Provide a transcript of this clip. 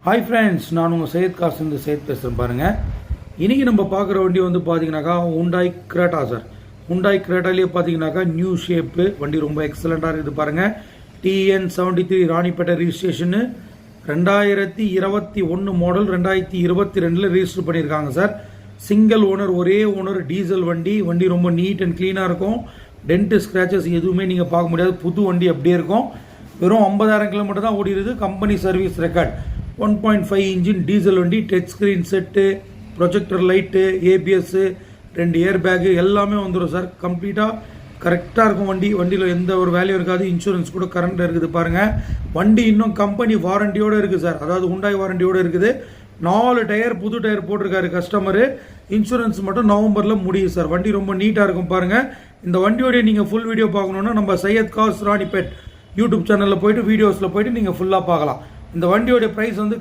Hi friends, நான் உங்கள் சையத் காசிம் சையத் பேசுகிறேன் பாருங்கள். இன்றைக்கி நம்ம பார்க்குற வண்டி வந்து பார்த்தீங்கன்னாக்கா ஹுண்டாய் கிரேட்டா சார். ஹுண்டாய் கிரேட்டாலேயே பார்த்தீங்கன்னாக்கா நியூ ஷேப்பு வண்டி ரொம்ப எக்ஸலண்ட்டாக இருக்குது பாருங்கள். TN73 ராணிப்பேட்டை ரிஜிஸ்ட்ரேஷனு 2021 மாடல் 2022 ரிஜிஸ்டர் பண்ணியிருக்காங்க சார். சிங்கிள் ஓனர், ஒரே ஓனர், டீசல் வண்டி. வண்டி ரொம்ப நீட் அண்ட் க்ளீனாக இருக்கும். டென்ட் ஸ்க்ராச்சஸ் எதுவுமே நீங்கள் பார்க்க முடியாது. புது வண்டி அப்படியே இருக்கும். வெறும் 50,000 கிலோமீட்டர் தான் ஓடிடுது. Company service record. 1.5 engine diesel வண்டி. Touch screen set, projector light, ABS, 2 air bag எல்லாமே வந்துடும் சார். கம்ப்ளீட்டாக கரெக்டாக இருக்கும் வண்டி. வண்டியில் எந்த ஒரு வேல்யூ இருக்காது. இன்சூரன்ஸ் கூட கரண்ட்டில் இருக்குது பாருங்கள். வண்டி இன்னும் கம்பெனி வாரண்டியோடு இருக்குது சார். அதாவது ஹுண்டாய் வாரண்டியோடு இருக்குது. 4 டயர் புது டயர் போட்டிருக்காரு கஸ்டமரு. இன்சூரன்ஸ் மட்டும் நவம்பரில் முடியும் சார். வண்டி ரொம்ப நீட்டாக இருக்கும் பாருங்கள். இந்த வண்டியோடைய நீங்கள் ஃபுல் வீடியோ பார்க்கணுன்னா நம்ம சையத் காஸ் ராணிப்பேட் யூடியூப் சேனலில் போய்ட்டு வீடியோஸில் போய்ட்டு நீங்கள் ஃபுல்லாக பார்க்கலாம். இந்த வண்டியோடைய ப்ரைஸ் வந்து